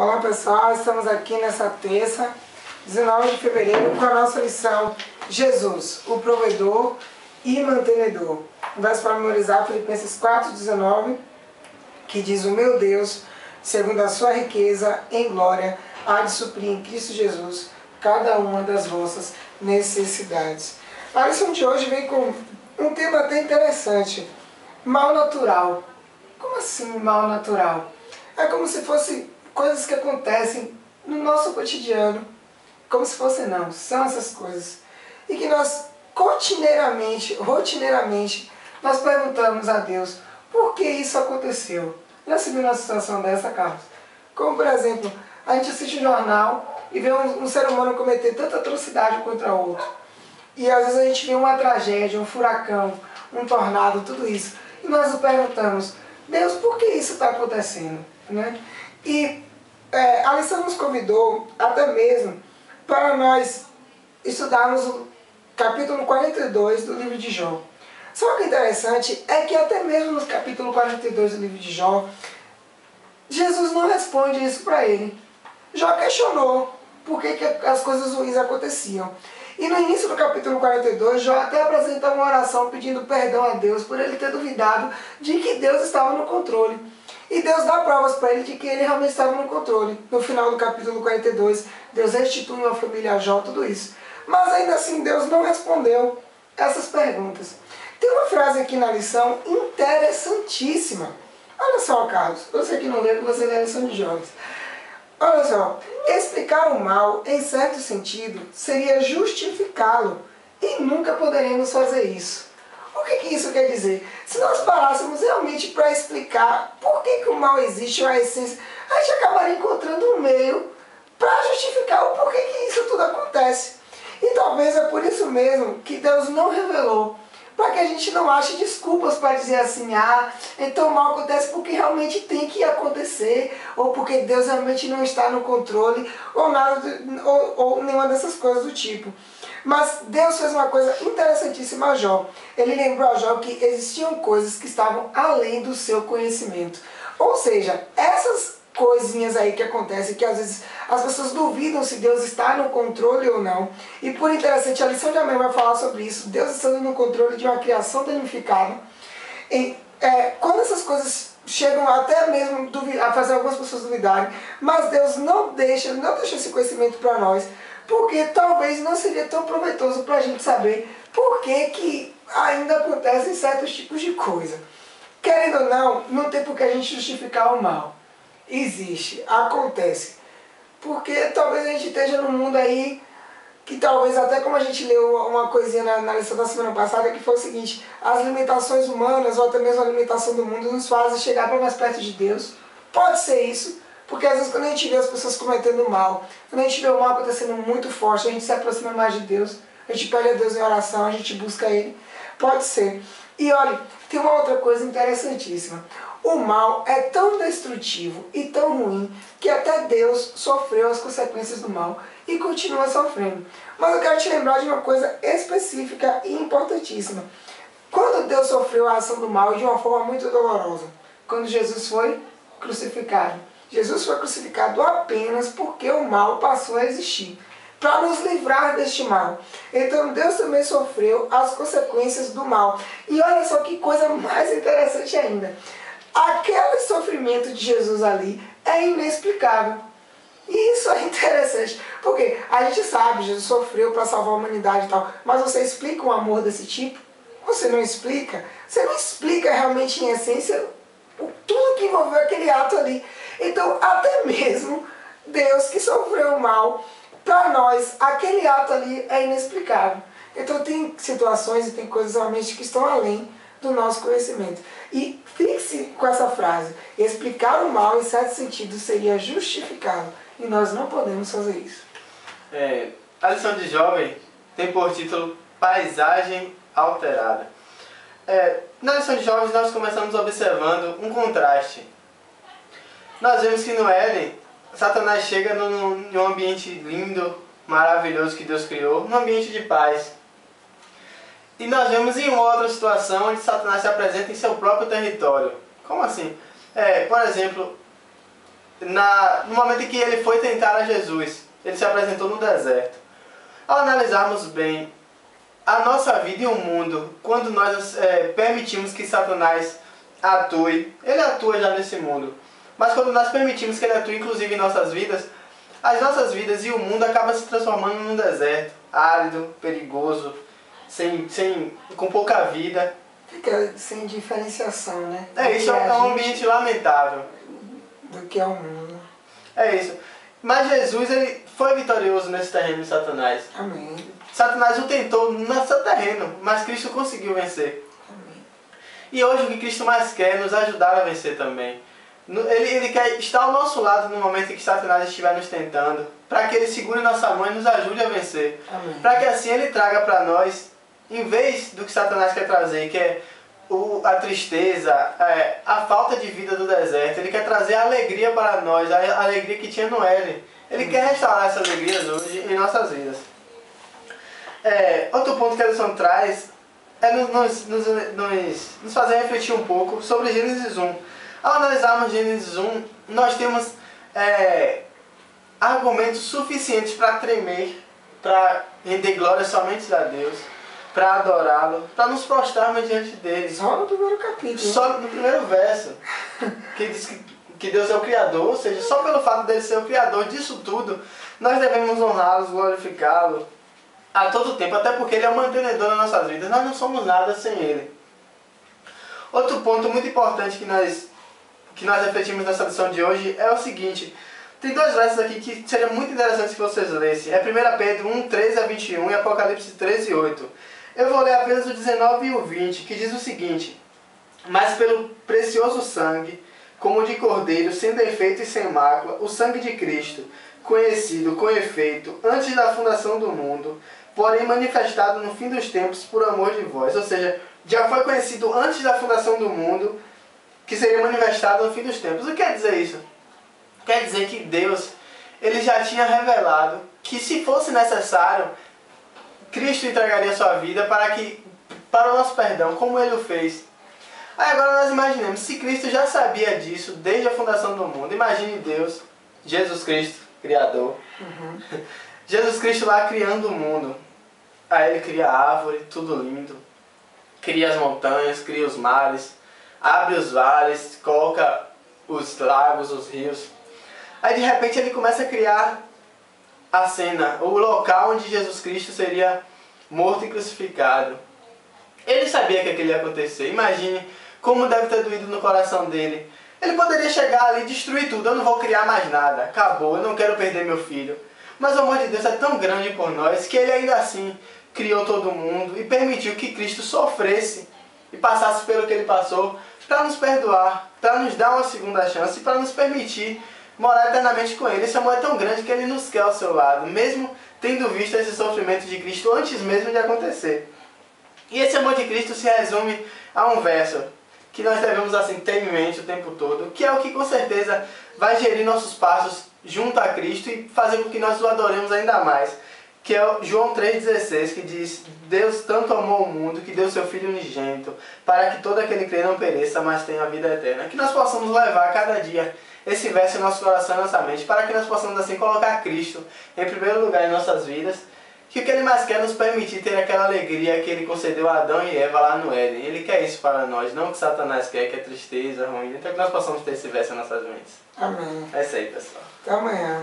Olá pessoal, estamos aqui nessa terça, 19 de fevereiro, com a nossa lição Jesus, o provedor e mantenedor. Um verso para memorizar, Filipenses 4,19, que diz: o meu Deus, segundo a sua riqueza em glória, há de suprir em Cristo Jesus cada uma das vossas necessidades. A lição de hoje vem com um tema até interessante: mal natural. Como assim mal natural? É como se fosse coisas que acontecem no nosso cotidiano. Como se fosse não, são essas coisas. E que nós rotineiramente, nós perguntamos a Deus, por que isso aconteceu? Já se viu uma situação dessa, Carlos? Como por exemplo, a gente assiste um jornal e vê um ser humano cometer tanta atrocidade contra outro. E às vezes a gente vê uma tragédia, um furacão, um tornado, tudo isso. E nós nos perguntamos, Deus, por que isso está acontecendo? Né? E a lição nos convidou até mesmo para nós estudarmos o capítulo 42 do livro de Jó. Só que o interessante é que até mesmo no capítulo 42 do livro de Jó, Jesus não responde isso para ele. Jó questionou por que as coisas ruins aconteciam. E no início do capítulo 42, Jó até apresenta uma oração pedindo perdão a Deus por ele ter duvidado de que Deus estava no controle. E Deus dá provas para ele de que ele realmente estava no controle. No final do capítulo 42, Deus restitui uma família a Jó, tudo isso. Mas ainda assim, Deus não respondeu essas perguntas. Tem uma frase aqui na lição interessantíssima. Olha só, Carlos, você que não leu, você lê a lição de Jó. Olha só, explicar o mal, em certo sentido, seria justificá-lo. E nunca poderemos fazer isso. O que isso quer dizer? Se nós parássemos realmente para explicar por que o mal existe, ou a essência, a gente acabaria encontrando um meio para justificar o porquê que isso tudo acontece. E talvez é por isso mesmo que Deus não revelou, para que a gente não ache desculpas para dizer assim, então o mal acontece porque realmente tem que acontecer, ou porque Deus realmente não está no controle, ou nada, ou nenhuma dessas coisas do tipo. Mas Deus fez uma coisa interessantíssima a Jó. Ele lembrou a Jó que existiam coisas que estavam além do seu conhecimento. Ou seja, essas coisinhas aí que acontecem, que às vezes as pessoas duvidam se Deus está no controle ou não. E por interessante, a lição de amanhã vai falar sobre isso. Deus estando no controle de uma criação danificada. E quando essas coisas chegam até mesmo a fazer algumas pessoas duvidarem, mas Deus não deixa esse conhecimento para nós, porque talvez não seria tão proveitoso para a gente saber por que ainda acontecem certos tipos de coisa. Querendo ou não tem por que a gente justificar o mal. Existe, acontece. Porque talvez a gente esteja num mundo aí que talvez, até como a gente leu uma coisinha na lição da semana passada, que foi o seguinte: as limitações humanas, ou até mesmo a limitação do mundo, nos fazem chegar para mais perto de Deus. Pode ser isso, porque às vezes quando a gente vê as pessoas cometendo mal, quando a gente vê o mal acontecendo muito forte, a gente se aproxima mais de Deus, a gente pede a Deus em oração, a gente busca Ele. Pode ser. E olha, tem uma outra coisa interessantíssima. O mal é tão destrutivo e tão ruim que até Deus sofreu as consequências do mal e continua sofrendo. Mas eu quero te lembrar de uma coisa específica e importantíssima. Quando Deus sofreu a ação do mal de uma forma muito dolorosa, quando Jesus foi crucificado. Jesus foi crucificado apenas porque o mal passou a existir, para nos livrar deste mal. Então Deus também sofreu as consequências do mal. E olha só que coisa mais interessante ainda. Aquele sofrimento de Jesus ali é inexplicável. E isso é interessante, porque a gente sabe, Jesus sofreu para salvar a humanidade e tal, mas você explica um amor desse tipo? Você não explica. Você não explica realmente em essência tudo que envolveu aquele ato ali. Então, até mesmo Deus que sofreu o mal, para nós, aquele ato ali é inexplicável. Então tem situações e tem coisas realmente que estão além do nosso conhecimento. E fixe com essa frase: explicar o mal em certo sentido seria justificá-lo. E nós não podemos fazer isso. A lição de jovem tem por título Paisagem Alterada. Na lição de jovens nós começamos observando um contraste. Nós vemos que no Éden, Satanás chega em um ambiente lindo, maravilhoso que Deus criou, num ambiente de paz. E nós vemos em uma outra situação onde Satanás se apresenta em seu próprio território. Como assim? Por exemplo, no momento em que ele foi tentar a Jesus, ele se apresentou no deserto. Ao analisarmos bem a nossa vida e o mundo, quando nós permitimos que Satanás atue, ele atua já nesse mundo, mas quando nós permitimos que ele atue inclusive em nossas vidas, as nossas vidas e o mundo acabam se transformando num deserto, árido, perigoso, com pouca vida. Fica sem diferenciação, né? Isso é um ambiente lamentável. Do que é o mundo. É isso. Mas Jesus, ele foi vitorioso nesse terreno de Satanás. Amém. Satanás o tentou no seu terreno, mas Cristo conseguiu vencer. Amém. E hoje o que Cristo mais quer é nos ajudar a vencer também. Ele quer estar ao nosso lado no momento em que Satanás estiver nos tentando, para que ele segure nossa mão e nos ajude a vencer. Para que assim ele traga para nós, em vez do que Satanás quer trazer, que é a tristeza, a falta de vida do deserto, ele quer trazer a alegria para nós, a alegria que tinha no Éden. Ele quer restaurar essas alegrias hoje em nossas vidas. Outro ponto que a lição traz é nos fazer refletir um pouco sobre Gênesis 1. Ao analisarmos Gênesis 1, nós temos argumentos suficientes para tremer, para render glória somente a Deus, para adorá-lo, para nos prostrarmos diante dele. Só no primeiro capítulo. Só no primeiro verso, que diz que Deus é o Criador, ou seja, só pelo fato dele ser o Criador disso tudo, nós devemos honrá-lo, glorificá-lo a todo tempo, até porque ele é o mantenedor das nossas vidas, nós não somos nada sem ele. Outro ponto muito importante que nós refletimos nessa lição de hoje é o seguinte: tem dois versos aqui que seria muito interessante que vocês lessem. É 1 Pedro 1, 13 a 21 e Apocalipse 13, 8. Eu vou ler apenas o 19 e o 20, que diz o seguinte: mas pelo precioso sangue, como de cordeiro, sem defeito e sem mácula, o sangue de Cristo, conhecido com efeito antes da fundação do mundo, porém manifestado no fim dos tempos por amor de vós. Ou seja, já foi conhecido antes da fundação do mundo, que seria manifestado no fim dos tempos. O que quer dizer isso? Quer dizer que Deus, ele já tinha revelado que, se fosse necessário, Cristo entregaria sua vida para o nosso perdão, como ele o fez. Aí agora nós imaginemos, se Cristo já sabia disso desde a fundação do mundo, imagine Deus, Jesus Cristo, Criador, Jesus Cristo lá criando o mundo. Aí ele cria a árvore, tudo lindo, cria as montanhas, cria os mares, abre os vales, coloca os lagos, os rios. Aí de repente ele começa a criar a cena, o local onde Jesus Cristo seria morto e crucificado. Ele sabia que aquilo ia acontecer. Imagine como deve ter doído no coração dele. Ele poderia chegar ali e destruir tudo. Eu não vou criar mais nada. Acabou, eu não quero perder meu filho. Mas o amor de Deus é tão grande por nós que ele ainda assim criou todo mundo e permitiu que Cristo sofresse e passasse pelo que ele passou para nos perdoar, para nos dar uma segunda chance e para nos permitir morar eternamente com ele. Esse amor é tão grande que ele nos quer ao seu lado, mesmo tendo visto esse sofrimento de Cristo antes mesmo de acontecer. E esse amor de Cristo se resume a um verso que nós devemos assim ter em mente o tempo todo, que é o que com certeza vai gerir nossos passos junto a Cristo e fazer com que nós o adoremos ainda mais, que é o João 3,16, que diz: Deus tanto amou o mundo que deu seu Filho unigênito, para que todo aquele que crê não pereça, mas tenha a vida eterna. Que nós possamos levar cada dia esse verso em nosso coração e nossa mente, para que nós possamos assim colocar Cristo em primeiro lugar em nossas vidas, que o que Ele mais quer é nos permitir ter aquela alegria que Ele concedeu a Adão e Eva lá no Éden. Ele quer isso para nós, não o que Satanás quer, que é tristeza, ruim. Então que nós possamos ter esse verso em nossas mentes. Amém. É isso aí, pessoal. Até amanhã.